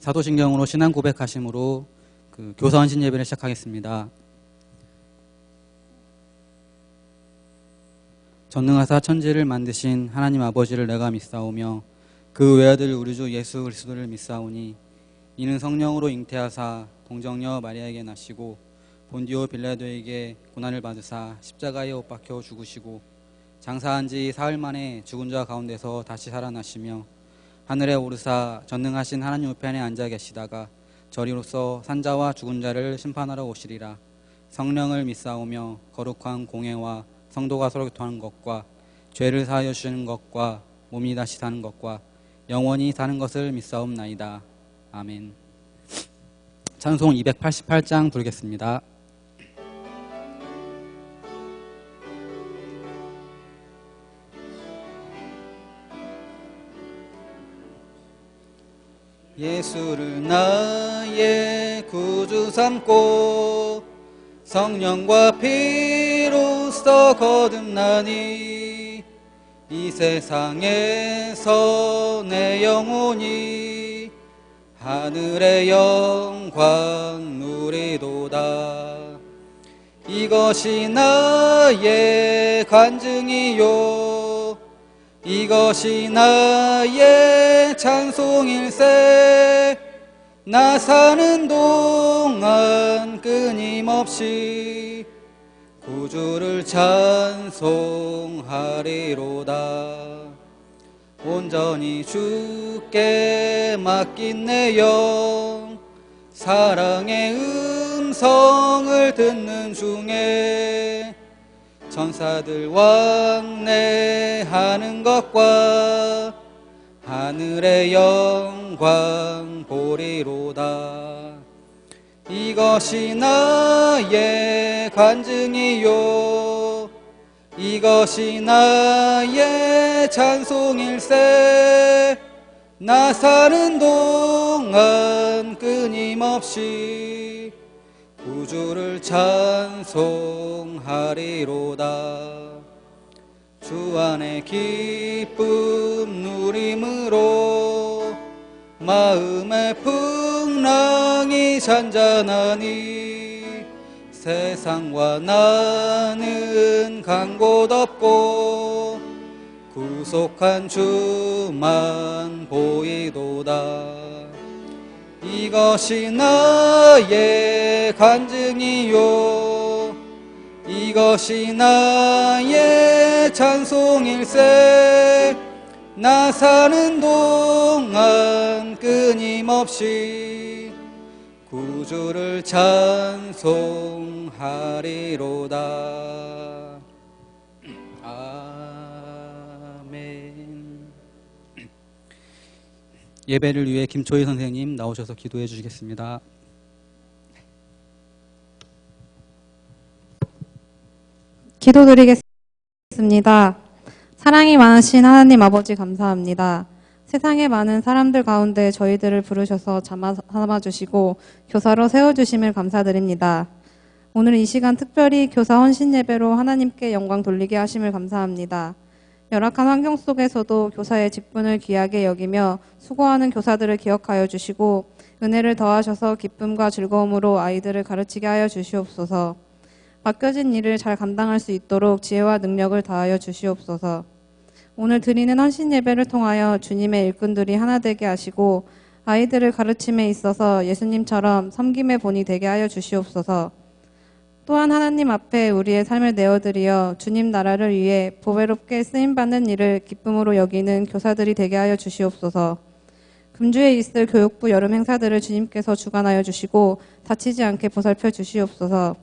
사도신경으로 신앙 고백하심으로 교사 헌신 예배를 시작하겠습니다. 전능하사 천지를 만드신 하나님 아버지를 내가 믿사오며 그 외아들 우리 주 예수 그리스도를 믿사오니 이는 성령으로 잉태하사 동정녀 마리아에게 나시고 본디오 빌라도에게 고난을 받으사 십자가에 못 박혀 죽으시고 장사한 지 사흘 만에 죽은 자 가운데서 다시 살아나시며 하늘에 오르사 전능하신 하나님 우편에 앉아 계시다가 저리로서 산자와 죽은 자를 심판하러 오시리라. 성령을 믿사오며 거룩한 공회와 성도가 서로 교통하는 것과 죄를 사하여 주시는 것과 몸이 다시 사는 것과 영원히 사는 것을 믿사옵나이다. 아멘. 찬송 288장 부르겠습니다. 예수를 나의 구주 삼고 성령과 피로써 거듭나니 이 세상에서 내 영혼이 하늘의 영광 누리도다. 이것이 나의 간증이요 이것이 나의 찬송일세. 나 사는 동안 끊임없이 구주를 찬송하리로다. 온전히 주께 맡긴 내 영 사랑의 음성을 듣는 중에 천사들 왕래하는 것과 하늘의 영광 보리로다. 이것이 나의 간증이요 이것이 나의 찬송일세. 나 사는 동안 끊임없이 구주를 찬송하리로다. 주 안에 기쁨 누림으로 마음의 풍랑이 잔잔하니 세상과 나는 간 곳 없고 구속한 주만 보이도다. 이것이 나의 간증이요 이것이 나의 찬송일세. 나 사는 동안 끊임없이 구주를 찬송하리로다. 아멘. 예배를 위해 김초희 선생님 나오셔서 기도해 주시겠습니다. 기도드리겠습니다. 사랑이 많으신 하나님 아버지 감사합니다. 세상의 많은 사람들 가운데 저희들을 부르셔서 삼아주시고 교사로 세워주심을 감사드립니다. 오늘 이 시간 특별히 교사 헌신 예배로 하나님께 영광 돌리게 하심을 감사합니다. 열악한 환경 속에서도 교사의 직분을 귀하게 여기며 수고하는 교사들을 기억하여 주시고 은혜를 더하셔서 기쁨과 즐거움으로 아이들을 가르치게 하여 주시옵소서. 맡겨진 일을 잘 감당할 수 있도록 지혜와 능력을 다하여 주시옵소서. 오늘 드리는 헌신 예배를 통하여 주님의 일꾼들이 하나 되게 하시고 아이들을 가르침에 있어서 예수님처럼 섬김의 본이 되게 하여 주시옵소서. 또한 하나님 앞에 우리의 삶을 내어드리어 주님 나라를 위해 보배롭게 쓰임받는 일을 기쁨으로 여기는 교사들이 되게 하여 주시옵소서. 금주에 있을 교육부 여름 행사들을 주님께서 주관하여 주시고 다치지 않게 보살펴 주시옵소서.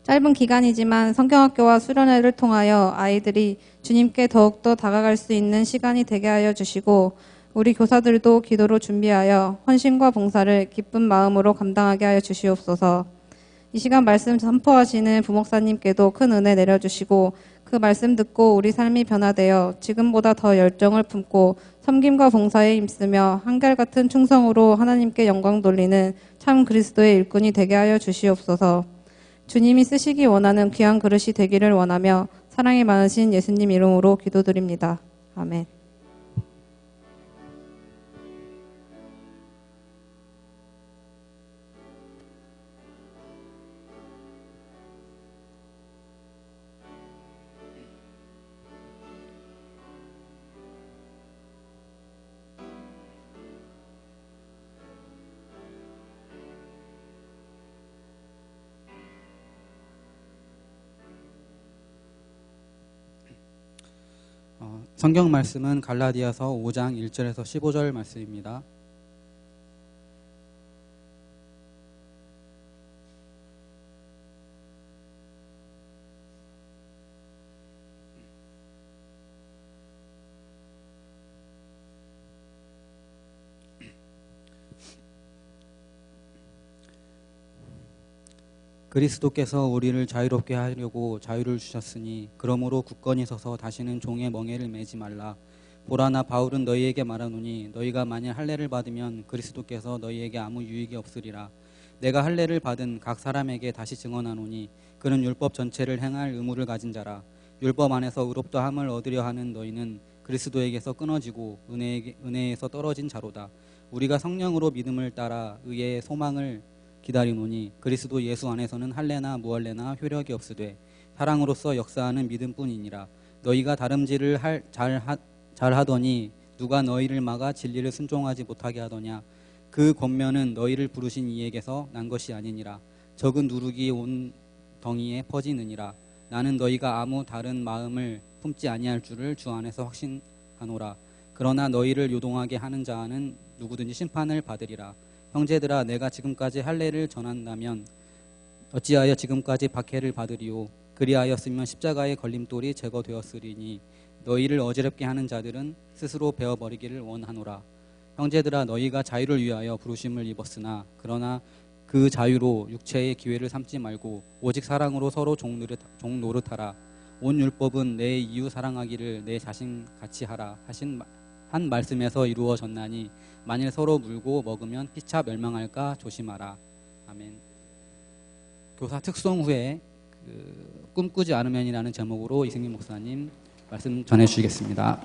짧은 기간이지만 성경학교와 수련회를 통하여 아이들이 주님께 더욱더 다가갈 수 있는 시간이 되게 하여 주시고 우리 교사들도 기도로 준비하여 헌신과 봉사를 기쁜 마음으로 감당하게 하여 주시옵소서. 이 시간 말씀 선포하시는 부목사님께도 큰 은혜 내려주시고 그 말씀 듣고 우리 삶이 변화되어 지금보다 더 열정을 품고 섬김과 봉사에 힘쓰며 한결같은 충성으로 하나님께 영광 돌리는 참 그리스도의 일꾼이 되게 하여 주시옵소서. 주님이 쓰시기 원하는 귀한 그릇이 되기를 원하며 사랑이 많으신 예수님 이름으로 기도드립니다. 아멘. 성경 말씀은 갈라디아서 5장 1절에서 15절 말씀입니다. 그리스도께서 우리를 자유롭게 하려고 자유를 주셨으니 그러므로 굳건히 서서 다시는 종의 멍에를 매지 말라. 보라, 나 바울은 너희에게 말하노니 너희가 만일 할례를 받으면 그리스도께서 너희에게 아무 유익이 없으리라. 내가 할례를 받은 각 사람에게 다시 증언하노니 그는 율법 전체를 행할 의무를 가진 자라. 율법 안에서 의롭다함을 얻으려 하는 너희는 그리스도에게서 끊어지고 은혜에서 떨어진 자로다. 우리가 성령으로 믿음을 따라 의의 소망을 기다리노니 그리스도 예수 안에서는 할례나 무할례나 효력이 없으되 사랑으로서 역사하는 믿음뿐이니라. 너희가 다름질을 잘하더니 누가 너희를 막아 진리를 순종하지 못하게 하더냐. 그 권면은 너희를 부르신 이에게서 난 것이 아니니라. 적은 누룩이 온 덩이에 퍼지느니라. 나는 너희가 아무 다른 마음을 품지 아니할 줄을 주 안에서 확신하노라. 그러나 너희를 요동하게 하는 자는 누구든지 심판을 받으리라. 형제들아, 내가 지금까지 할례를 전한다면 어찌하여 지금까지 박해를 받으리요. 그리하였으면 십자가의 걸림돌이 제거되었으리니 너희를 어지럽게 하는 자들은 스스로 베어버리기를 원하노라. 형제들아, 너희가 자유를 위하여 부르심을 입었으나 그러나 그 자유로 육체의 기회를 삼지 말고 오직 사랑으로 서로 종 노릇하라. 온 율법은 내 이웃 사랑하기를 내 자신 같이 하라 하신 한 말씀에서 이루어졌나니 만일 서로 물고 먹으면 피차 멸망할까 조심하라. 아멘. 교사 특송 후에 꿈꾸지 않으면이라는 제목으로 이승민 목사님 말씀 전해주시겠습니다.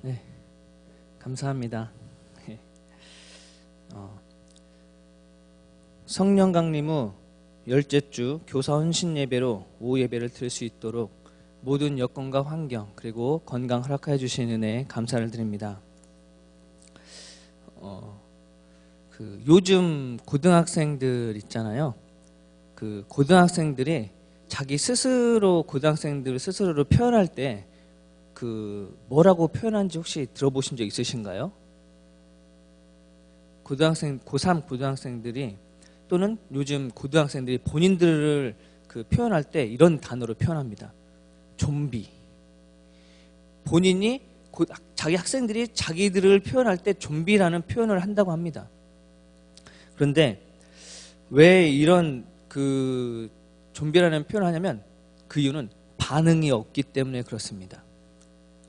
네, 감사합니다. 성령 강림 후 열째 주 교사 헌신 예배로 오후 예배를 드릴 수 있도록 모든 여건과 환경 그리고 건강 허락하여 주신 은혜에 감사를 드립니다. 요즘 고등학생들 있잖아요. 그 고등학생들이 자기 스스로 고등학생들 스스로를 표현할 때 그 뭐라고 표현하는지 혹시 들어보신 적 있으신가요? 고3 고등학생들이 또는 요즘 고등학생들이 본인들을 그 표현할 때 이런 단어로 표현합니다. 좀비. 본인이 자기 학생들이 자기들을 표현할 때 좀비라는 표현을 한다고 합니다. 그런데 왜 이런 그 좀비라는 표현을 하냐면 그 이유는 반응이 없기 때문에 그렇습니다.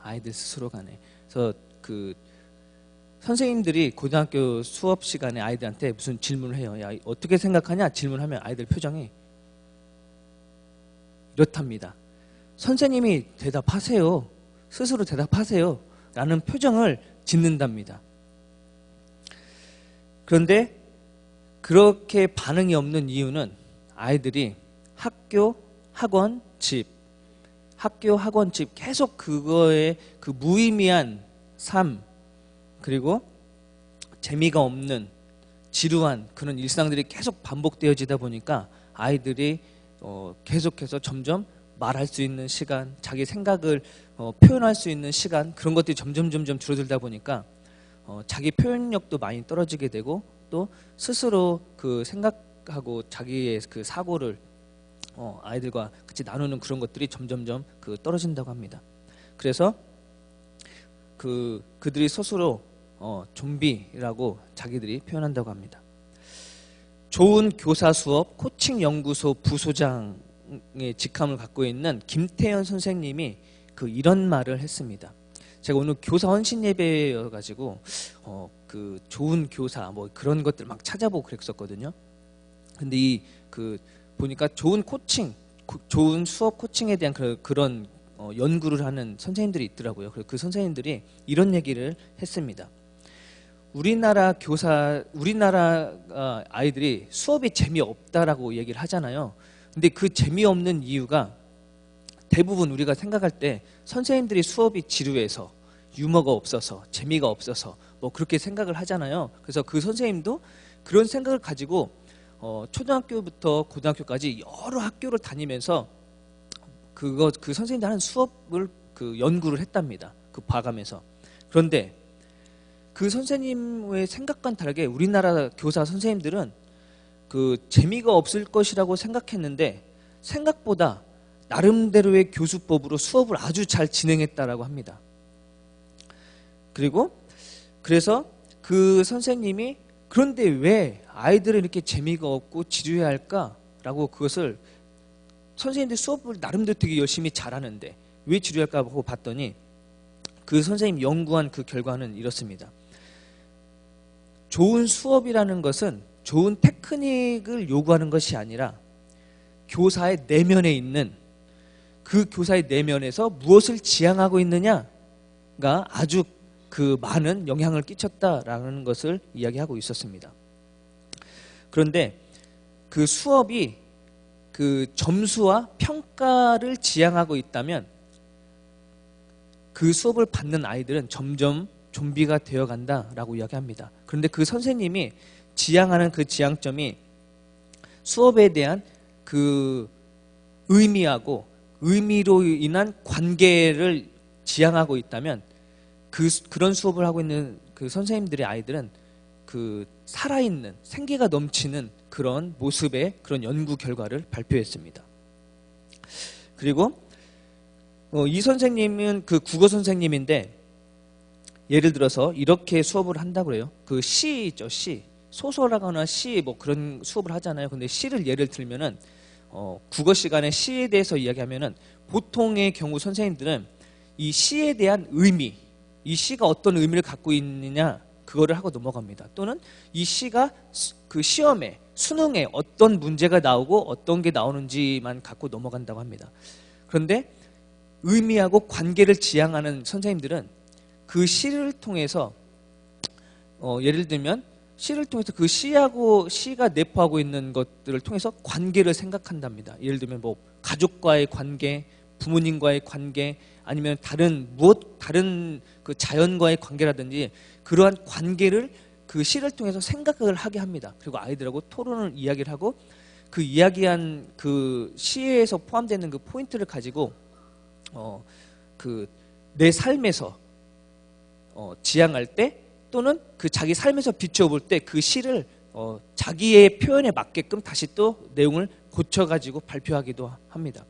아이들 스스로 간에. 그래서 그 선생님들이 고등학교 수업 시간에 아이들한테 무슨 질문을 해요. 야, 어떻게 생각하냐? 질문하면 아이들 표정이 이렇답니다. 선생님이 대답하세요. 스스로 대답하세요. 라는 표정을 짓는답니다. 그런데 그렇게 반응이 없는 이유는 아이들이 학교, 학원, 집 계속 그거에 그 무의미한 삶 그리고 재미가 없는 지루한 그런 일상들이 계속 반복되어지다 보니까 아이들이 계속해서 점점 말할 수 있는 시간, 자기 생각을 표현할 수 있는 시간 그런 것들이 점점 줄어들다 보니까 자기 표현력도 많이 떨어지게 되고 또 스스로 그 생각하고 자기의 그 사고를 아이들과 같이 나누는 그런 것들이 점점 그 떨어진다고 합니다. 그래서 그들이 스스로 좀비라고 자기들이 표현한다고 합니다. 좋은 교사 수업 코칭 연구소 부소장의 직함을 갖고 있는 김태현 선생님이 이런 말을 했습니다. 제가 오늘 교사 헌신 예배여가지고 그 좋은 교사 뭐 그런 것들 막 찾아보고 그랬었거든요. 근데 보니까 좋은 코칭, 좋은 수업 코칭에 대한 그런 연구를 하는 선생님들이 있더라고요. 그 선생님들이 이런 얘기를 했습니다. 우리나라 아이들이 수업이 재미없다라고 얘기를 하잖아요. 근데 그 재미없는 이유가 대부분 우리가 생각할 때 선생님들이 수업이 지루해서 유머가 없어서 재미가 없어서 뭐 그렇게 생각을 하잖아요. 그래서 그 선생님도 그런 생각을 가지고 초등학교부터 고등학교까지 여러 학교를 다니면서 그 선생님들 하는 수업을 연구를 했답니다. 봐가면서. 그런데 그 선생님의 생각과는 다르게 우리나라 교사 선생님들은 재미가 없을 것이라고 생각했는데 생각보다 나름대로의 교수법으로 수업을 아주 잘 진행했다라고 합니다. 그래서 그 선생님이 그런데 왜 아이들은 이렇게 재미가 없고 지루해할까라고 그것을 선생님들 수업을 나름대로 되게 열심히 잘하는데 왜 지루할까 하고 봤더니 그 선생님 연구한 그 결과는 이렇습니다. 좋은 수업이라는 것은 좋은 테크닉을 요구하는 것이 아니라 교사의 내면에 있는 그 교사의 내면에서 무엇을 지향하고 있느냐가 아주 많은 영향을 끼쳤다라는 것을 이야기하고 있었습니다. 그런데 그 수업이 점수와 평가를 지향하고 있다면 그 수업을 받는 아이들은 점점 좀비가 되어간다라고 이야기합니다. 그런데 그 선생님이 지향하는 그 지향점이 수업에 대한 의미하고 의미로 인한 관계를 지향하고 있다면 그런 수업을 하고 있는 그 선생님들의 아이들은 살아있는 생기가 넘치는 그런 모습의 그런 연구 결과를 발표했습니다. 그리고 이 선생님은 국어 선생님인데 예를 들어서 이렇게 수업을 한다고 해요. 시죠, 시. 소설하거나 시 뭐 그런 수업을 하잖아요. 근데 시를 예를 들면은 국어 시간에 시에 대해서 이야기하면은 보통의 경우 선생님들은 이 시에 대한 의미, 이 시가 어떤 의미를 갖고 있느냐 그거를 하고 넘어갑니다. 또는 이 시가 시험에 수능에 어떤 문제가 나오고 어떤 게 나오는지만 갖고 넘어간다고 합니다. 그런데 의미하고 관계를 지향하는 선생님들은 그 시를 통해서 예를 들면 시를 통해서 그 시가 내포하고 있는 것들을 통해서 관계를 생각한답니다. 예를 들면 뭐 가족과의 관계, 부모님과의 관계, 아니면 다른 그 자연과의 관계라든지 그러한 관계를 그 시를 통해서 생각을 하게 합니다. 그리고 아이들하고 토론을 이야기를 하고 그 이야기한 그 시에서 포함되는 그 포인트를 가지고 그 내 삶에서 지향할 때 또는 그 자기 삶에서 비춰볼 때 그 시를 자기의 표현에 맞게끔 다시 또 내용을 고쳐가지고 발표하기도 합니다.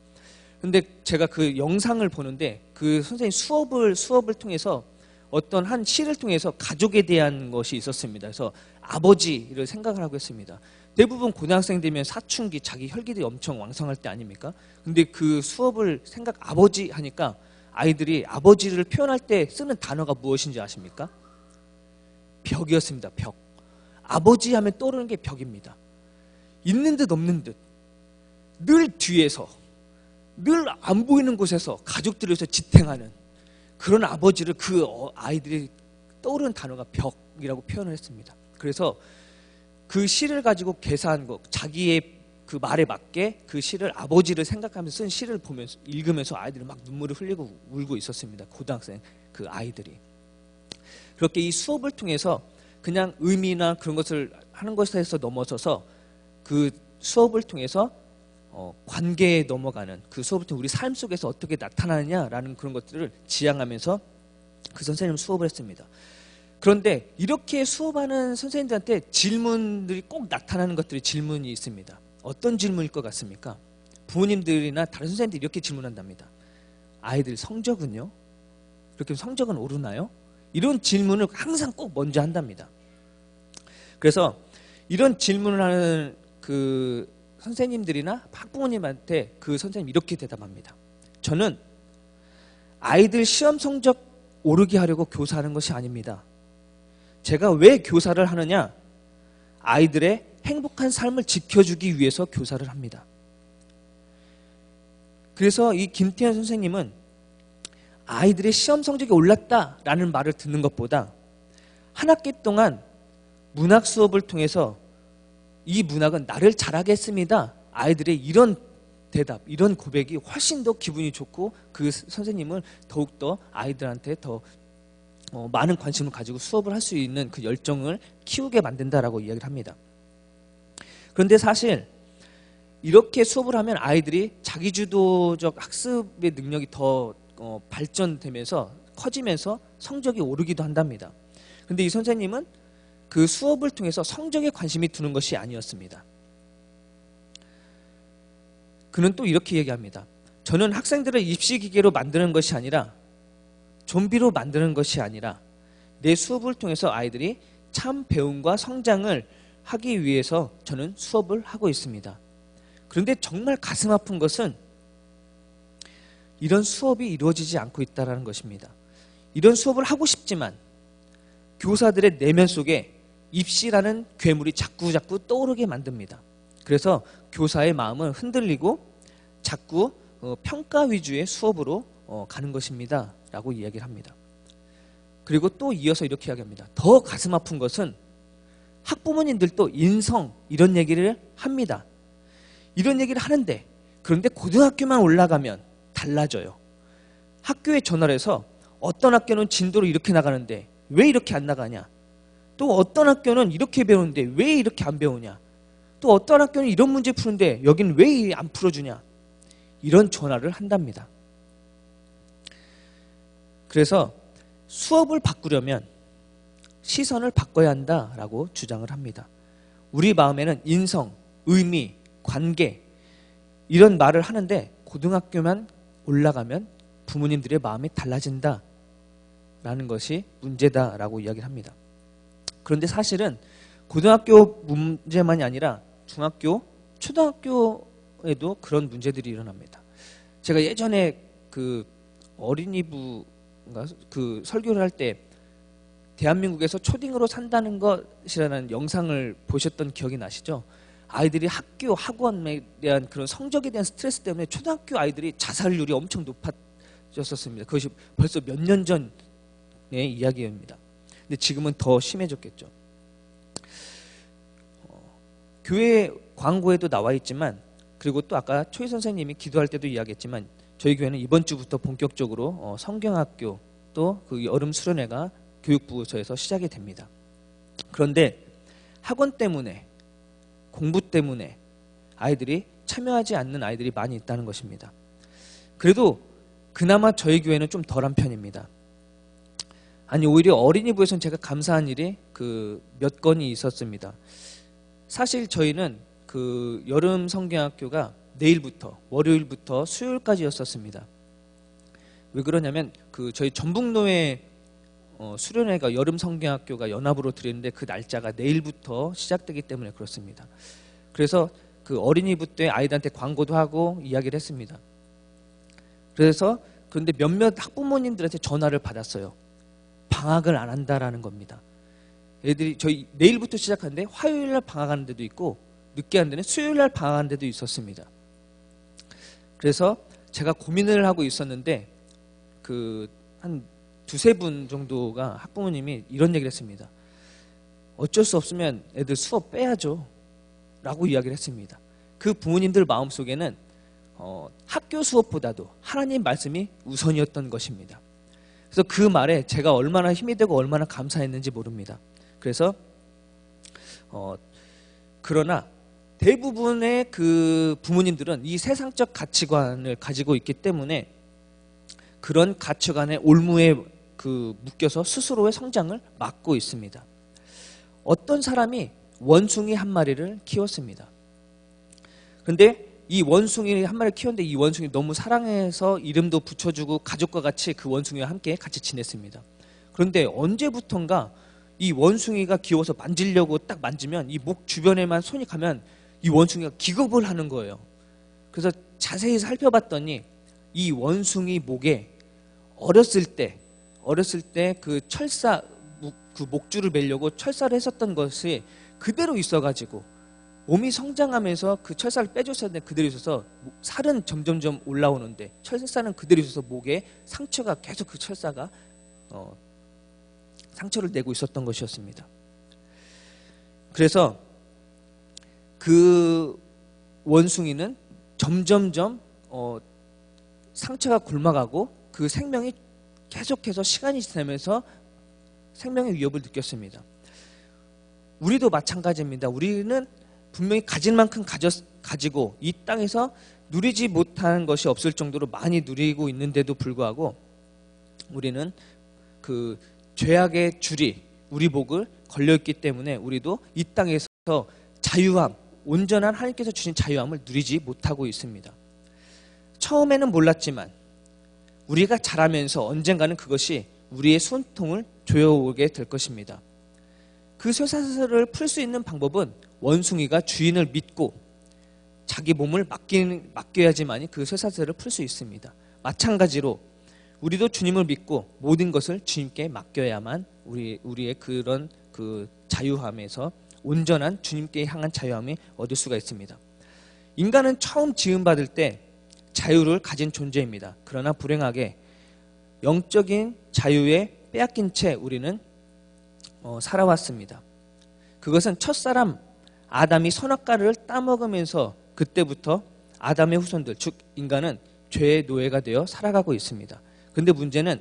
근데 제가 그 영상을 보는데 그 선생님 수업을 통해서 어떤 한 시를 통해서 가족에 대한 것이 있었습니다. 그래서 아버지를 생각을 하고 했습니다. 대부분 고등학생 되면 사춘기, 자기 혈기들이 엄청 왕성할 때 아닙니까? 근데 그 수업을 아버지 하니까 아이들이 아버지를 표현할 때 쓰는 단어가 무엇인지 아십니까? 벽이었습니다. 벽. 아버지 하면 떠오르는 게 벽입니다. 있는 듯 없는 듯 늘 뒤에서 늘 안 보이는 곳에서 가족들에서 지탱하는 그런 아버지를 그 아이들이 떠오르는 단어가 벽이라고 표현을 했습니다. 그래서 그 시를 가지고 개사한 거, 자기의 그 말에 맞게 그 시를 아버지를 생각하면서 쓴 시를 보면서 읽으면서 아이들이 막 눈물을 흘리고 울고 있었습니다. 고등학생 그 아이들이. 그렇게 이 수업을 통해서 그냥 의미나 그런 것을 하는 것에서 넘어서서 그 수업을 통해서 관계에 넘어가는 그 수업을 통해 우리 삶 속에서 어떻게 나타나느냐라는 그런 것들을 지향하면서 그 선생님 수업을 했습니다. 그런데 이렇게 수업하는 선생님들한테 질문들이 꼭 나타나는 것들이 질문이 있습니다. 어떤 질문일 것 같습니까? 부모님들이나 다른 선생님들이 이렇게 질문한답니다. 아이들 성적은요? 그렇게 성적은 오르나요? 이런 질문을 항상 꼭 먼저 한답니다. 그래서 이런 질문을 하는 그 선생님들이나 학부모님한테 그 선생님이 이렇게 대답합니다. 저는 아이들 시험 성적 오르게 하려고 교사하는 것이 아닙니다. 제가 왜 교사를 하느냐? 아이들의 행복한 삶을 지켜주기 위해서 교사를 합니다. 그래서 이 김태현 선생님은 아이들의 시험 성적이 올랐다라는 말을 듣는 것보다 한 학기 동안 문학 수업을 통해서 이 문학은 나를 잘하게 했습니다. 아이들의 이런 대답, 이런 고백이 훨씬 더 기분이 좋고 그 선생님은 더욱더 아이들한테 더 많은 관심을 가지고 수업을 할 수 있는 그 열정을 키우게 만든다라고 이야기를 합니다. 그런데 사실 이렇게 수업을 하면 아이들이 자기주도적 학습의 능력이 더 발전되면서 커지면서 성적이 오르기도 한답니다. 그런데 이 선생님은 그 수업을 통해서 성적에 관심이 두는 것이 아니었습니다. 그는 또 이렇게 얘기합니다. 저는 학생들을 입시기계로 만드는 것이 아니라 좀비로 만드는 것이 아니라 내 수업을 통해서 아이들이 참 배움과 성장을 하기 위해서 저는 수업을 하고 있습니다. 그런데 정말 가슴 아픈 것은 이런 수업이 이루어지지 않고 있다는 것입니다. 이런 수업을 하고 싶지만 교사들의 내면 속에 입시라는 괴물이 자꾸 떠오르게 만듭니다. 그래서 교사의 마음은 흔들리고 자꾸 평가 위주의 수업으로 가는 것입니다. 라고 이야기를 합니다. 그리고 또 이어서 이렇게 이야기합니다. 더 가슴 아픈 것은 학부모님들도 인성 이런 얘기를 합니다. 이런 얘기를 하는데 그런데 고등학교만 올라가면 달라져요. 학교에 전화를 해서 어떤 학교는 진도를 이렇게 나가는데 왜 이렇게 안 나가냐? 또 어떤 학교는 이렇게 배우는데 왜 이렇게 안 배우냐? 또 어떤 학교는 이런 문제 푸는데 여기는 왜 안 풀어주냐? 이런 전화를 한답니다. 그래서 수업을 바꾸려면 시선을 바꿔야 한다라고 주장을 합니다. 우리 마음에는 인성, 의미, 관계 이런 말을 하는데 고등학교만 올라가면 부모님들의 마음이 달라진다라는 것이 문제다라고 이야기를 합니다. 그런데 사실은 고등학교 문제만이 아니라 중학교, 초등학교에도 그런 문제들이 일어납니다. 제가 예전에 그 어린이부가 그 설교를 할 때 대한민국에서 초딩으로 산다는 것이라는 영상을 보셨던 기억이 나시죠? 아이들이 학교, 학원에 대한 그런 성적에 대한 스트레스 때문에 초등학교 아이들이 자살률이 엄청 높아졌었습니다. 그것이 벌써 몇 년 전 이야기입니다. 근데 지금은 더 심해졌겠죠. 교회 광고에도 나와 있지만, 그리고 또 아까 초희 선생님이 기도할 때도 이야기했지만, 저희 교회는 이번 주부터 본격적으로 성경학교 또 그 여름 수련회가 교육부서에서 시작이 됩니다. 그런데 학원 때문에, 공부 때문에 아이들이 참여하지 않는 아이들이 많이 있다는 것입니다. 그래도 그나마 저희 교회는 좀 덜한 편입니다. 아니, 오히려 어린이부에서는 제가 감사한 일이 그 몇 건이 있었습니다. 사실 저희는 그 여름 성경학교가 내일부터, 월요일부터 수요일까지였었습니다. 왜 그러냐면 그 저희 전북노회 수련회가 여름 성경학교가 연합으로 드리는데 그 날짜가 내일부터 시작되기 때문에 그렇습니다. 그래서 그 어린이부 때 아이들한테 광고도 하고 이야기를 했습니다. 그래서 그런데 몇몇 학부모님들한테 전화를 받았어요. 방학을 안 한다라는 겁니다. 애들이 저희 내일부터 시작하는데 화요일날 방학하는 데도 있고 늦게 하는 데는 수요일날 방학하는 데도 있었습니다. 그래서 제가 고민을 하고 있었는데 그 한 두세 분 정도가 학부모님이 이런 얘기를 했습니다. 어쩔 수 없으면 애들 수업 빼야죠 라고 이야기를 했습니다. 그 부모님들 마음속에는 학교 수업보다도 하나님 말씀이 우선이었던 것입니다. 그래서 그 말에 제가 얼마나 힘이 되고 얼마나 감사했는지 모릅니다. 그래서 그러나 대부분의 그 부모님들은 이 세상적 가치관을 가지고 있기 때문에 그런 가치관의 올무에 묶여서 스스로의 성장을 막고 있습니다. 어떤 사람이 원숭이 한 마리를 키웠습니다. 그런데 이 원숭이 한 마리를 키웠는데 이 원숭이 너무 사랑해서 이름도 붙여주고 가족과 같이 그 원숭이와 함께 같이 지냈습니다. 그런데 언제부턴가 이 원숭이가 귀여워서 만지려고 딱 만지면 이 목 주변에만 손이 가면 이 원숭이가 기겁을 하는 거예요. 그래서 자세히 살펴봤더니 이 원숭이 목에 어렸을 때 그 철사, 그 목줄을 매려고 철사를 했었던 것이 그대로 있어가지고 몸이 성장하면서 그 철사를 빼줬었는데 그대로 있어서 살은 점점점 올라오는데 철사는 그대로 있어서 목에 상처가 계속 그 철사가 상처를 내고 있었던 것이었습니다. 그래서 그 원숭이는 점점점 상처가 굶어가고 그 생명이 계속해서 시간이 지나면서 생명의 위협을 느꼈습니다. 우리도 마찬가지입니다. 우리는 분명히 가진 만큼 가지고 이 땅에서 누리지 못한 것이 없을 정도로 많이 누리고 있는데도 불구하고 우리는 그 죄악의 줄이 우리 목을 걸려있기 때문에 우리도 이 땅에서 자유함, 온전한 하나님께서 주신 자유함을 누리지 못하고 있습니다. 처음에는 몰랐지만 우리가 자라면서 언젠가는 그것이 우리의 손통을 조여오게 될 것입니다. 그 쇠사슬을 풀 수 있는 방법은 원숭이가 주인을 믿고 자기 몸을 맡겨야지만이 그 쇠사슬을 풀 수 있습니다. 마찬가지로 우리도 주님을 믿고 모든 것을 주님께 맡겨야만 우리의 그런 그 자유함에서 온전한 주님께 향한 자유함을 얻을 수가 있습니다. 인간은 처음 지음받을 때 자유를 가진 존재입니다. 그러나 불행하게 영적인 자유에 빼앗긴 채 우리는 살아왔습니다. 그것은 첫사람 아담이 선악과를 따먹으면서 그때부터 아담의 후손들, 즉 인간은 죄의 노예가 되어 살아가고 있습니다. 그런데 문제는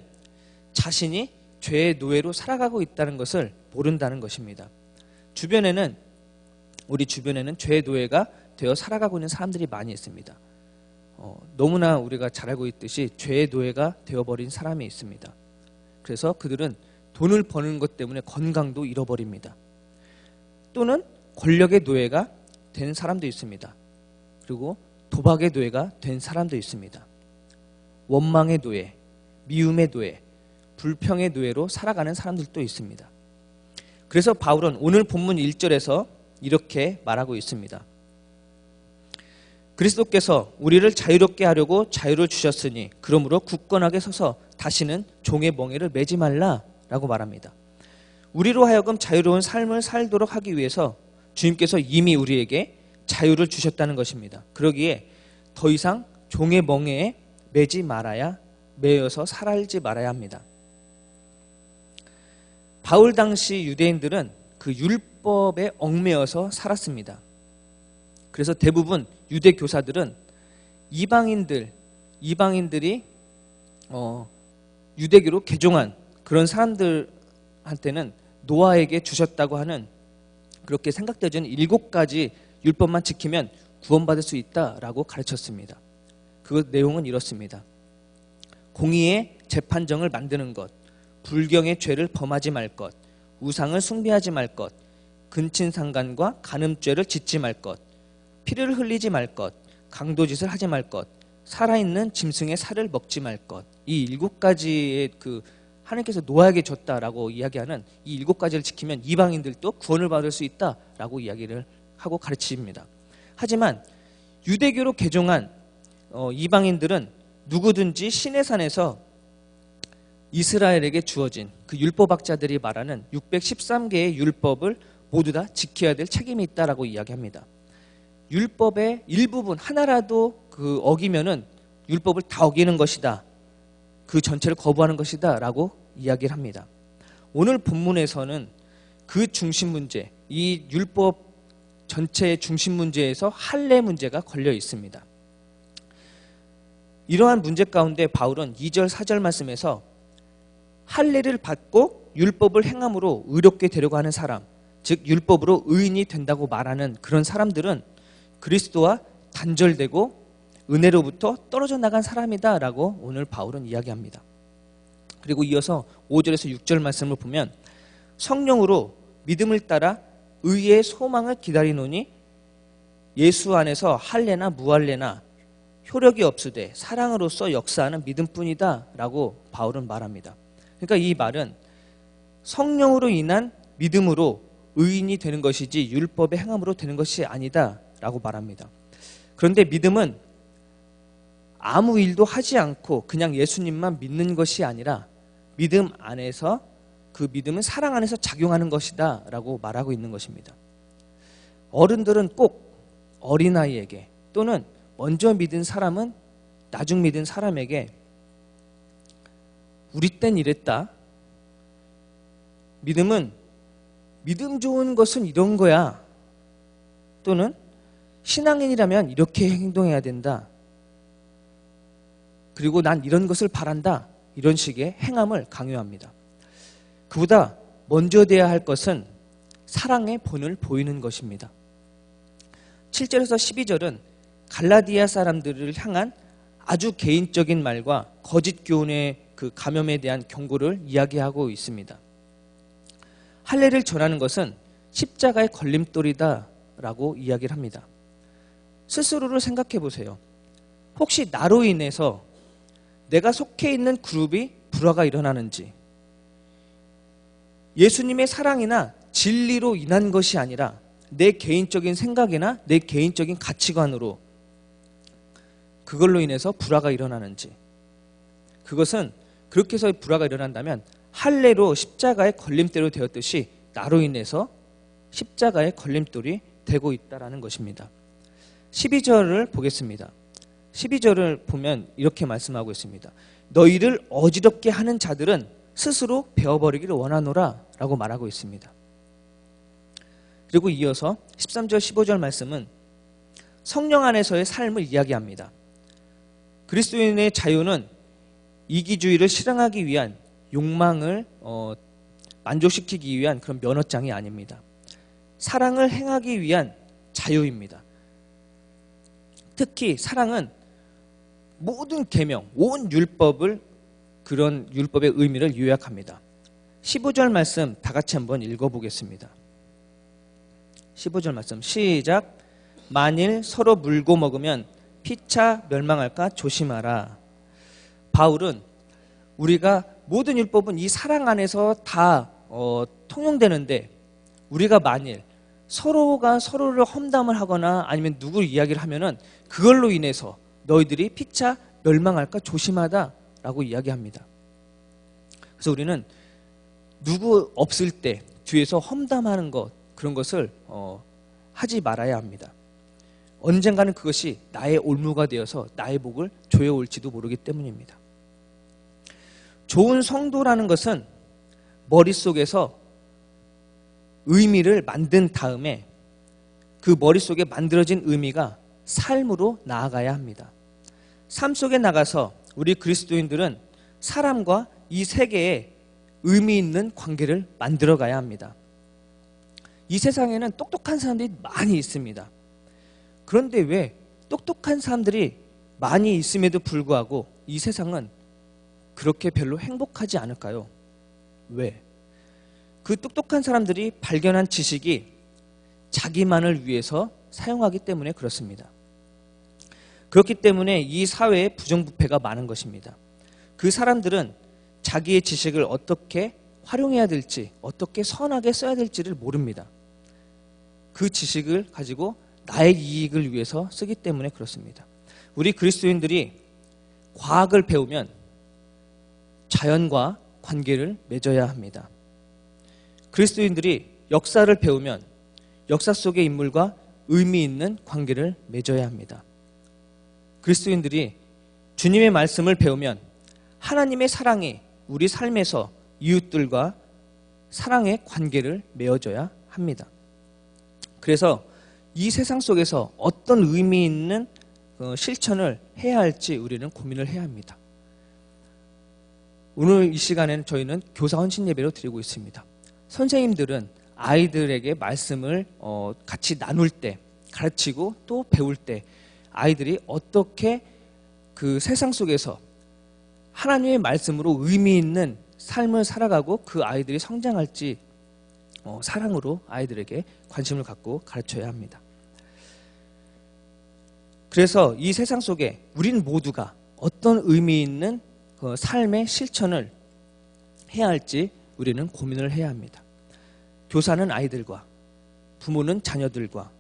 자신이 죄의 노예로 살아가고 있다는 것을 모른다는 것입니다. 우리 주변에는 죄의 노예가 되어 살아가고 있는 사람들이 많이 있습니다. 너무나 우리가 잘 알고 있듯이 죄의 노예가 되어버린 사람이 있습니다. 그래서 그들은 돈을 버는 것 때문에 건강도 잃어버립니다. 또는 권력의 노예가 된 사람도 있습니다. 그리고 도박의 노예가 된 사람도 있습니다. 원망의 노예, 미움의 노예, 불평의 노예로 살아가는 사람들도 있습니다. 그래서 바울은 오늘 본문 1절에서 이렇게 말하고 있습니다. 그리스도께서 우리를 자유롭게 하려고 자유를 주셨으니 그러므로 굳건하게 서서 다시는 종의 멍에를 매지 말라라고 말합니다. 우리로 하여금 자유로운 삶을 살도록 하기 위해서 주님께서 이미 우리에게 자유를 주셨다는 것입니다. 그러기에 더 이상 종의 멍에에 매여서 살아있지 말아야 합니다. 바울 당시 유대인들은 그 율법에 얽매여서 살았습니다. 그래서 대부분 유대 교사들은 이방인들이 유대교로 개종한 그런 사람들한테는 노아에게 주셨다고 하는 그렇게 생각되어지는 7가지 율법만 지키면 구원받을 수 있다라고 가르쳤습니다. 그 내용은 이렇습니다. 공의의 재판정을 만드는 것, 불경의 죄를 범하지 말 것, 우상을 숭배하지 말 것, 근친상간과 간음죄를 짓지 말 것, 피를 흘리지 말 것, 강도짓을 하지 말 것, 살아있는 짐승의 살을 먹지 말 것. 이 7가지의 그 하나님께서 노아에게 줬다라고 이야기하는 이 7가지를 지키면 이방인들도 구원을 받을 수 있다라고 이야기를 하고 가르칩니다. 하지만 유대교로 개종한 이방인들은 누구든지 시내산에서 이스라엘에게 주어진 그 율법학자들이 말하는 613개의 율법을 모두 다 지켜야 될 책임이 있다라고 이야기합니다. 율법의 일부분 하나라도 그 어기면은 율법을 다 어기는 것이다. 그 전체를 거부하는 것이다 라고 이야기를 합니다. 오늘 본문에서는 그 중심 문제, 이 율법 전체의 중심 문제에서 할례 문제가 걸려 있습니다. 이러한 문제 가운데 바울은 2절 4절 말씀에서 할례를 받고 율법을 행함으로 의롭게 되려고 하는 사람, 즉 율법으로 의인이 된다고 말하는 그런 사람들은 그리스도와 단절되고 은혜로부터 떨어져 나간 사람이다 라고 오늘 바울은 이야기합니다. 그리고 이어서 5절에서 6절 말씀을 보면 성령으로 믿음을 따라 의의 소망을 기다리노니 예수 안에서 할례나 무할례나 효력이 없으되 사랑으로서 역사하는 믿음뿐이다 라고 바울은 말합니다. 그러니까 이 말은 성령으로 인한 믿음으로 의인이 되는 것이지 율법의 행함으로 되는 것이 아니다 라고 말합니다. 그런데 믿음은 아무 일도 하지 않고 그냥 예수님만 믿는 것이 아니라 믿음 안에서 그 믿음은 사랑 안에서 작용하는 것이다 라고 말하고 있는 것입니다. 어른들은 꼭 어린아이에게 또는 먼저 믿은 사람은 나중 믿은 사람에게 우리 땐 이랬다. 믿음 좋은 것은 이런 거야. 또는 신앙인이라면 이렇게 행동해야 된다. 그리고 난 이런 것을 바란다. 이런 식의 행함을 강요합니다. 그보다 먼저 돼야 할 것은 사랑의 본을 보이는 것입니다. 7절에서 12절은 갈라디아 사람들을 향한 아주 개인적인 말과 거짓 교훈의 그 감염에 대한 경고를 이야기하고 있습니다. 할례를 전하는 것은 십자가의 걸림돌이다라고 이야기를 합니다. 스스로를 생각해 보세요. 혹시 나로 인해서 내가 속해 있는 그룹이 불화가 일어나는지, 예수님의 사랑이나 진리로 인한 것이 아니라 내 개인적인 생각이나 내 개인적인 가치관으로 그걸로 인해서 불화가 일어나는지, 그것은 그렇게 해서 불화가 일어난다면 할례로 십자가의 걸림돌이 되었듯이 나로 인해서 십자가의 걸림돌이 되고 있다는 것입니다. 12절을 보겠습니다. 12절을 보면 이렇게 말씀하고 있습니다. 너희를 어지럽게 하는 자들은 스스로 베어버리기를 원하노라 라고 말하고 있습니다. 그리고 이어서 13절 15절 말씀은 성령 안에서의 삶을 이야기합니다. 그리스도인의 자유는 이기주의를 실행하기 위한 욕망을 만족시키기 위한 그런 면허장이 아닙니다. 사랑을 행하기 위한 자유입니다. 특히 사랑은 모든 계명, 온 율법을 그런 율법의 의미를 요약합니다. 15절 말씀 다 같이 한번 읽어보겠습니다. 15절 말씀 시작. 만일 서로 물고 먹으면 피차 멸망할까 조심하라. 바울은 우리가 모든 율법은 이 사랑 안에서 다 통용되는데 우리가 만일 서로가 서로를 험담을 하거나 아니면 누구를 이야기를 하면은 그걸로 인해서 너희들이 피차 멸망할까 조심하다라고 이야기합니다. 그래서 우리는 누구 없을 때 뒤에서 험담하는 것, 그런 것을 하지 말아야 합니다. 언젠가는 그것이 나의 올무가 되어서 나의 목을 조여올지도 모르기 때문입니다. 좋은 성도라는 것은 머릿속에서 의미를 만든 다음에 그 머릿속에 만들어진 의미가 삶으로 나아가야 합니다. 삶 속에 나가서 우리 그리스도인들은 사람과 이 세계에 의미 있는 관계를 만들어 가야 합니다. 이 세상에는 똑똑한 사람들이 많이 있습니다. 그런데 왜 똑똑한 사람들이 많이 있음에도 불구하고 이 세상은 그렇게 별로 행복하지 않을까요? 왜? 그 똑똑한 사람들이 발견한 지식이 자기만을 위해서 사용하기 때문에 그렇습니다. 그렇기 때문에 이 사회에 부정부패가 많은 것입니다. 그 사람들은 자기의 지식을 어떻게 활용해야 될지, 어떻게 선하게 써야 될지를 모릅니다. 그 지식을 가지고 나의 이익을 위해서 쓰기 때문에 그렇습니다. 우리 그리스도인들이 과학을 배우면 자연과 관계를 맺어야 합니다. 그리스도인들이 역사를 배우면 역사 속의 인물과 의미 있는 관계를 맺어야 합니다. 그리스도인들이 주님의 말씀을 배우면 하나님의 사랑이 우리 삶에서 이웃들과 사랑의 관계를 맺어줘야 합니다. 그래서 이 세상 속에서 어떤 의미 있는 실천을 해야 할지 우리는 고민을 해야 합니다. 오늘 이 시간에는 저희는 교사 헌신 예배로 드리고 있습니다. 선생님들은 아이들에게 말씀을 같이 나눌 때, 가르치고 또 배울 때 아이들이 어떻게 그 세상 속에서 하나님의 말씀으로 의미 있는 삶을 살아가고 그 아이들이 성장할지 사랑으로 아이들에게 관심을 갖고 가르쳐야 합니다. 그래서 이 세상 속에 우리는 모두가 어떤 의미 있는 삶의 실천을 해야 할지 우리는 고민을 해야 합니다. 교사는 아이들과, 부모는 자녀들과,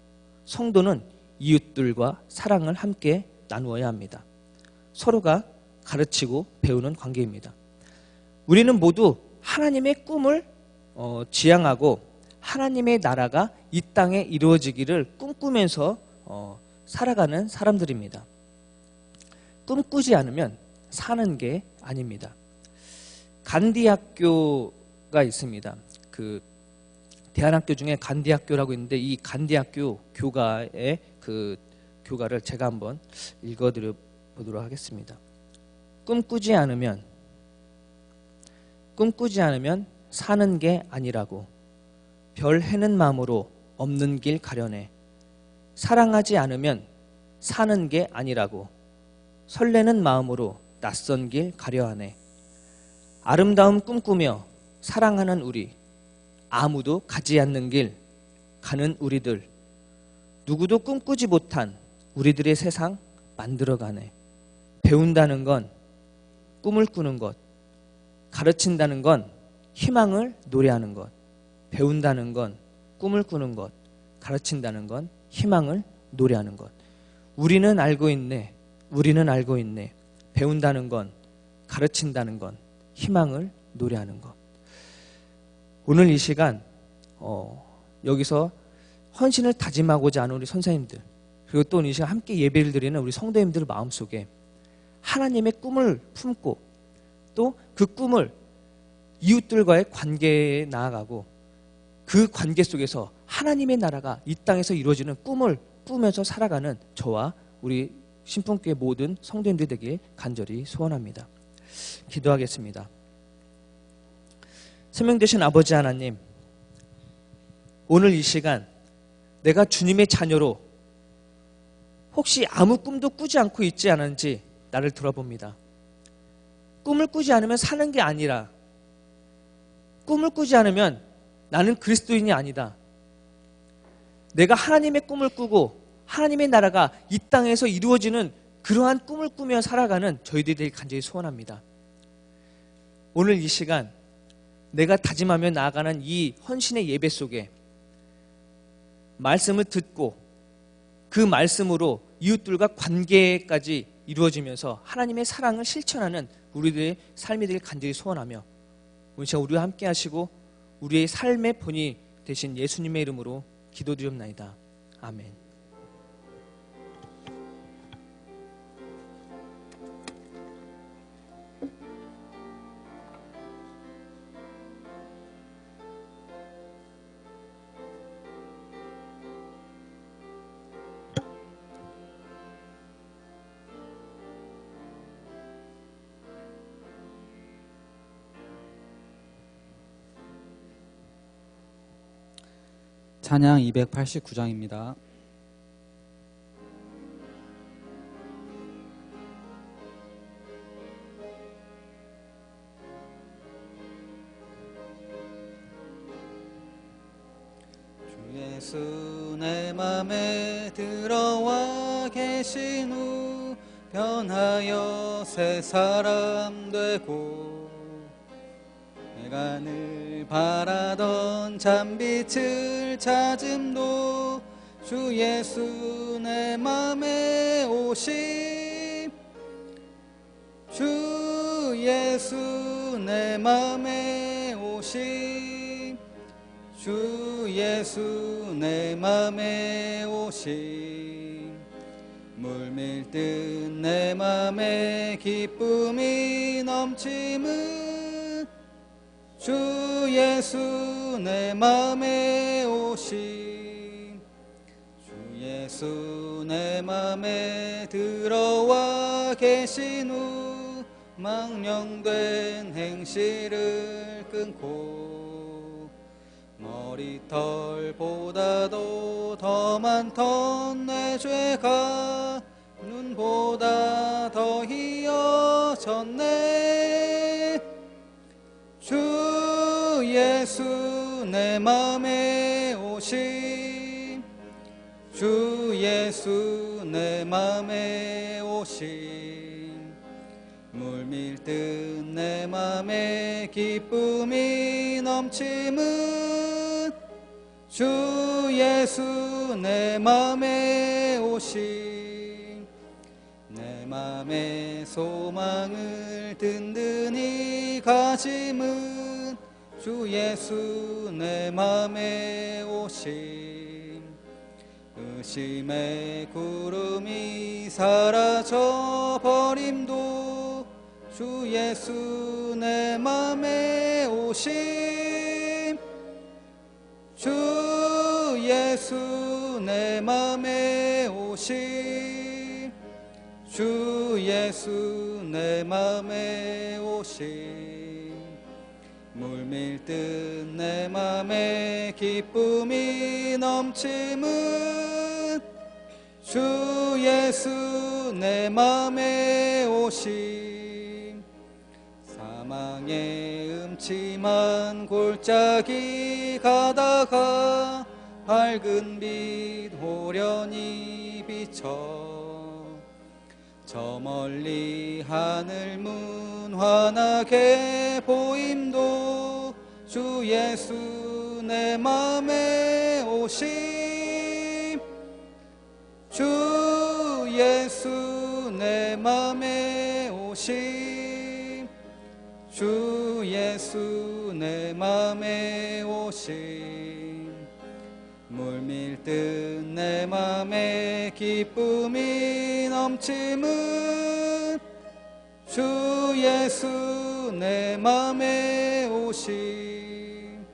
성도는 이웃들과 사랑을 함께 나누어야 합니다. 서로가 가르치고 배우는 관계입니다. 우리는 모두 하나님의 꿈을 지향하고 하나님의 나라가 이 땅에 이루어지기를 꿈꾸면서 살아가는 사람들입니다. 꿈꾸지 않으면 사는 게 아닙니다. 간디 학교가 있습니다. 그 대한학교 중에 간디 학교라고 있는데 이 간디 학교 교가의 그 교가를 제가 한번 읽어드려 보도록 하겠습니다. 꿈꾸지 않으면 사는 게 아니라고 별 해는 마음으로 없는 길 가려내 사랑하지 않으면 사는 게 아니라고 설레는 마음으로 낯선 길 가려하네. 아름다움 꿈꾸며 사랑하는 우리, 아무도 가지 않는 길 가는 우리들, 누구도 꿈꾸지 못한 우리들의 세상 만들어가네. 배운다는 건 꿈을 꾸는 것, 가르친다는 건 희망을 노래하는 것, 배운다는 건 꿈을 꾸는 것, 가르친다는 건 희망을 노래하는 것. 우리는 알고 있네. 배운다는 건, 가르친다는 건 희망을 노래하는 것. 오늘 이 시간 여기서 헌신을 다짐하고자 하는 우리 선생님들, 그리고 또 이 시간 함께 예배를 드리는 우리 성도님들 마음속에 하나님의 꿈을 품고 또 그 꿈을 이웃들과의 관계에 나아가고 그 관계 속에서 하나님의 나라가 이 땅에서 이루어지는 꿈을 꾸면서 살아가는 저와 우리 신풍교회 모든 성도님들 되길 간절히 소원합니다. 기도하겠습니다. 생명 되신 아버지 하나님, 오늘 이 시간 내가 주님의 자녀로 혹시 아무 꿈도 꾸지 않고 있지 않은지 나를 돌아봅니다. 꿈을 꾸지 않으면 사는 게 아니라, 꿈을 꾸지 않으면 나는 그리스도인이 아니다. 내가 하나님의 꿈을 꾸고 하나님의 나라가 이 땅에서 이루어지는 그러한 꿈을 꾸며 살아가는 저희들이 되길 간절히 소원합니다. 오늘 이 시간 내가 다짐하며 나아가는 이 헌신의 예배 속에 말씀을 듣고 그 말씀으로 이웃들과 관계까지 이루어지면서 하나님의 사랑을 실천하는 우리들의 삶이 되길 간절히 소원하며 오늘 시간 우리와 함께 하시고 우리의 삶의 본이 되신 예수님의 이름으로 기도드리옵나이다. 아멘. 찬양 289장입니다. 예수 내 맘에 들어와 계신 후 변하여 새 사람 되고 내가 늘 바라던 참빛을 찾음도 주 예수 내 맘에 오심 주 예수 내 맘에 오심 주 예수 내 맘에 오심 물밀듯 내 맘에 기쁨이 넘침은 주 예수 내 맘에 오심 주 예수 내 맘에 들어와 계신 후 망령된 행실을 끊고 머리털보다도 더 많던 내 죄가 눈보다 더 희어졌네 주 예수 내 맘에 오심 주 예수 내 맘에 오심 물밀듯 내 맘에 기쁨이 넘침은 주 예수 내 맘에 오심 내 맘에 소망을 든든히 가짐은 주 예수 내 맘에 오심 의심의 구름이 사라져 버림도 주 예수 내 맘에 오심 주 예수 내 맘에 오심 주 예수 내 맘에 오심 물밀듯 내 맘에 기쁨이 넘침은 주 예수 내 맘에 오심 사망의 음침한 골짜기 가다가 밝은 빛 호련히 비쳐 저 멀리 하늘 문 환하게 보임도 주 예수 내 맘에 오심 주 예수 내 맘에 오심 주 예수 내 맘에 오심 물밀듯 내 맘에 기쁨이 넘침은 주 예수 내 맘에 오심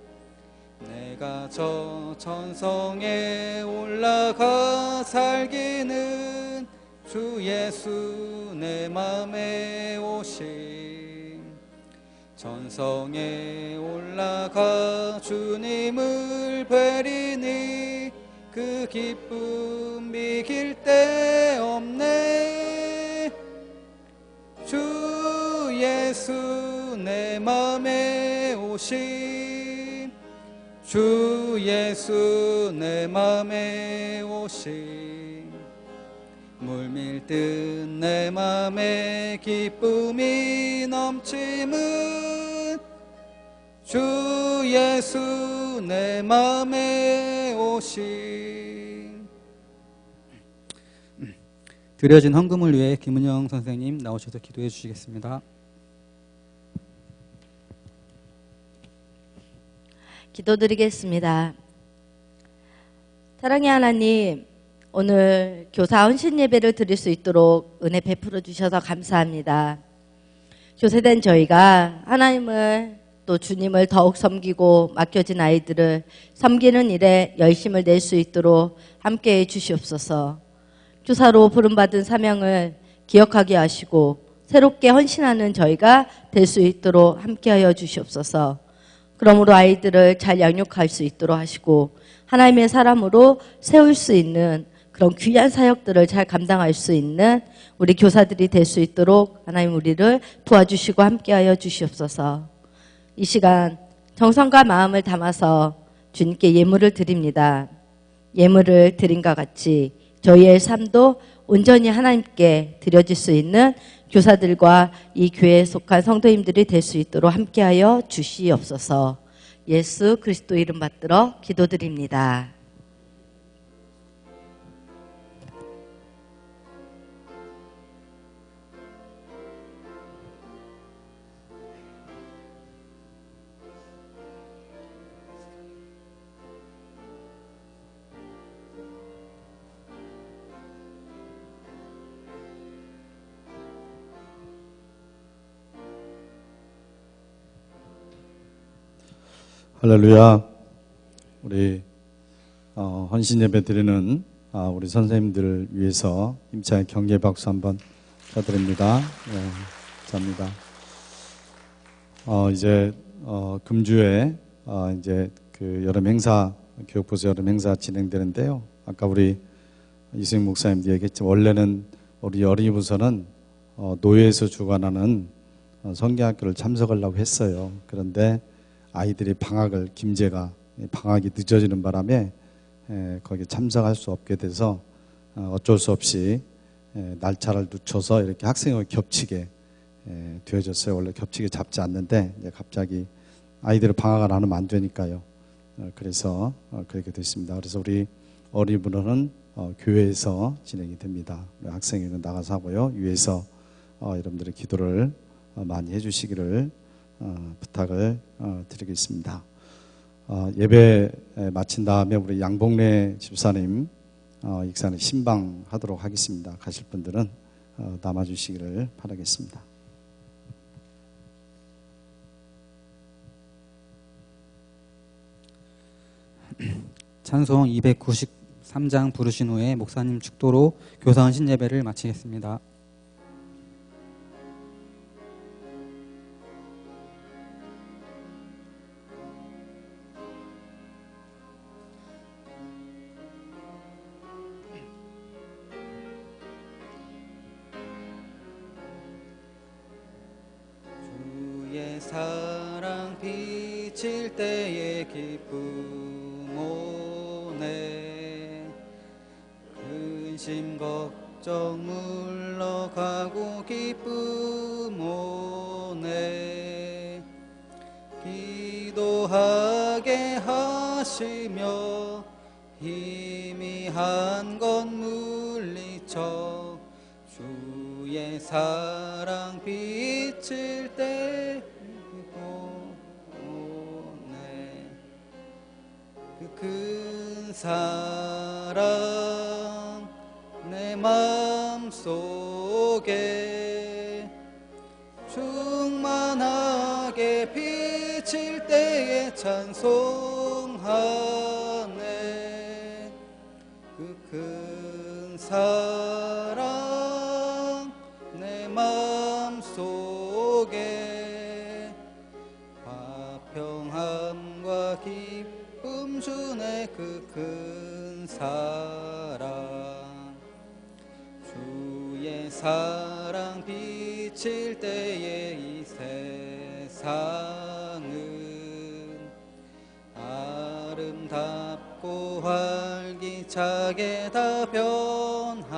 내가 저 천성에 올라가 살기는 주 예수 내 맘에 오심 천성에 올라가 주님을 뵈리니 그 기쁨 비길 데 없네 주 예수 내 맘에 오심 주 예수 내 맘에 오심 물밀듯 내 맘에 기쁨이 넘침은 주 예수 내 맘에 오심 드려진 헌금을 위해 김은영 선생님 나오셔서 기도해 주시겠습니다. 기도드리겠습니다. 사랑의 하나님, 오늘 교사 헌신 예배를 드릴 수 있도록 은혜 베풀어 주셔서 감사합니다. 교세된 저희가 하나님을 또 주님을 더욱 섬기고 맡겨진 아이들을 섬기는 일에 열심을 낼 수 있도록 함께해 주시옵소서. 교사로 부름받은 사명을 기억하게 하시고 새롭게 헌신하는 저희가 될 수 있도록 함께하여 주시옵소서. 그러므로 아이들을 잘 양육할 수 있도록 하시고 하나님의 사람으로 세울 수 있는 그런 귀한 사역들을 잘 감당할 수 있는 우리 교사들이 될 수 있도록 하나님 우리를 도와주시고 함께하여 주시옵소서. 이 시간 정성과 마음을 담아서 주님께 예물을 드립니다. 예물을 드린과 같이 저희의 삶도 온전히 하나님께 드려질 수 있는 교사들과 이 교회에 속한 성도님들이 될 수 있도록 함께하여 주시옵소서. 예수 그리스도 이름 받들어 기도드립니다. 할렐루야. 우리 헌신 예배 드리는 우리 선생님들을 위해서 힘차게 경계 박수 한번 쳐드립니다. 네, 감사합니다. 이제 금주에 이제 그 여름 행사, 교육부서 여름 행사 진행되는데요. 아까 우리 이승 목사님도 얘기했지만 원래는 우리 어린이부서는 노예에서 주관하는 성경학교를 참석하려고 했어요. 그런데 아이들이 김제가 방학이 늦어지는 바람에 거기에 참석할 수 없게 돼서 어쩔 수 없이 날짜를 늦춰서 이렇게 학생을 겹치게 되어졌어요. 원래 겹치게 잡지 않는데 이제 갑자기 아이들을 방학을 안 하면 안 되니까요. 그래서 그렇게 됐습니다. 그래서 우리 어린이부는 교회에서 진행이 됩니다. 학생회는 나가서 하고요. 위에서 여러분들의 기도를 많이 해주시기를 부탁을 드리겠습니다. 예배 마친 다음에 우리 양봉래 집사님, 익산에 신방하도록 하겠습니다. 가실 분들은 남아주시기를 바라겠습니다. 찬송 293장 부르신 후에 목사님 축도로 교사 헌신 예배를 마치겠습니다. 주의 사랑 비칠 때의 기쁨 오네 근심 걱정 물러가고 기쁨 오네 기도하게 하시며 희미한 것 물리쳐 주의 사랑 비칠 때 오네 그 큰 사랑 내 마음속에 충만하게 비칠 때에 찬송하네 그 큰 사랑 내 마음속에 화평함과 기쁨 주네 그 큰 사랑 주의 사랑 비칠 때에 이 세상은 아름답고 활기차게 다 변하네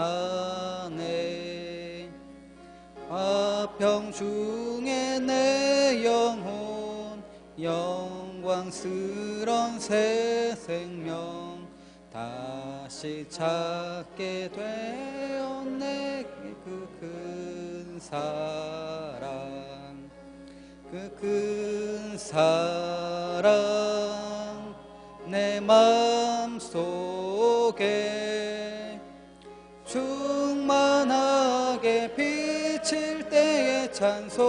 화평 중에 내 영혼 영광스런 새 생명 다시 찾게 되었네 그 큰 사랑 그 큰 사랑 내 마음속에 충만하게 비칠 때에 찬송하네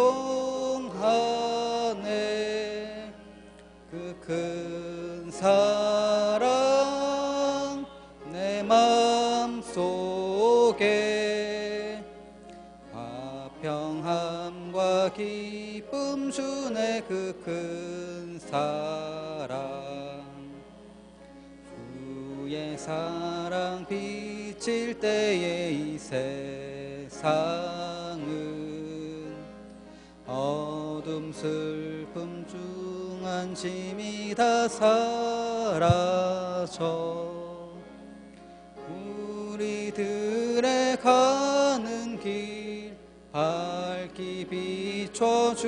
그 큰 사랑 내 마음속에 화평함과 기쁨 주네 그 큰 사랑 주의 사랑 비칠 때에 이 세상은 어둠 슬픔 중 안심이 다 사라져 우리들의 가는 길 밝히 비춰주시며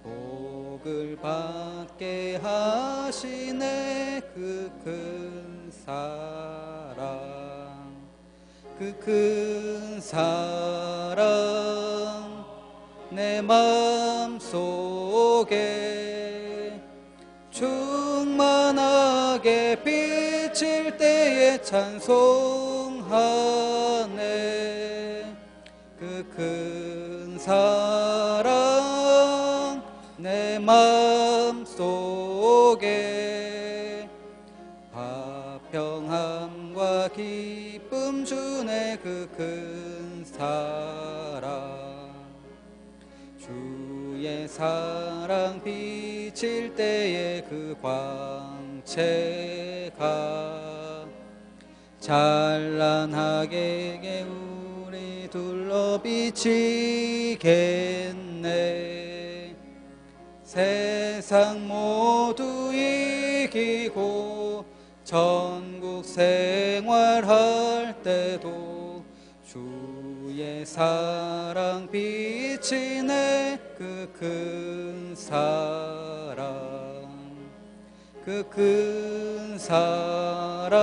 복을 받게 하시네 그 큰 사랑 그 큰 사랑 내 마음속에 충만하게 비칠 때에 찬송하네 그 큰 사랑 내 마음속에 화평함과 기쁨 주네 그 큰 사랑 주의 사랑 비칠 때에 그 광채가 찬란하게 우리 둘러 비치겠네 세상 모두 이기고 전국 생활할 때도 주의 사랑 비치네 그 큰 사랑 그 큰 사랑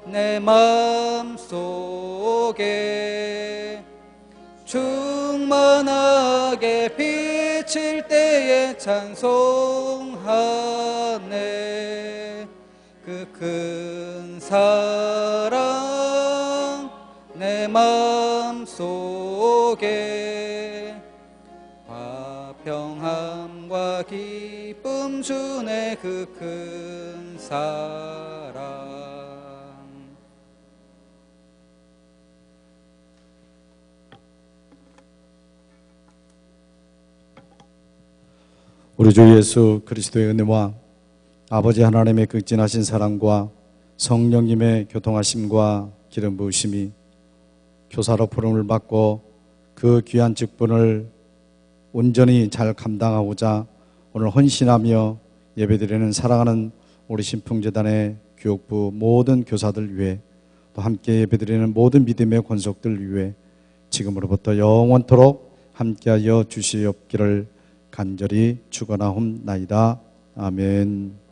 내 마음속에 충만하게 비칠 때에 찬송하네 그 큰 사랑 내 마음속에 화평함과 기쁨 주네 그 큰 사랑 우리 주 예수 그리스도의 은혜와 아버지 하나님의 극진하신 사랑과 성령님의 교통하심과 기름 부으심이 교사로 부름을 받고 그 귀한 직분을 온전히 잘 감당하고자 오늘 헌신하며 예배드리는 사랑하는 우리 신풍재단의 교육부 모든 교사들 위해 또 함께 예배드리는 모든 믿음의 권속들 위해 지금으로부터 영원토록 함께하여 주시옵기를 간절히 축원하옵나이다. 아멘.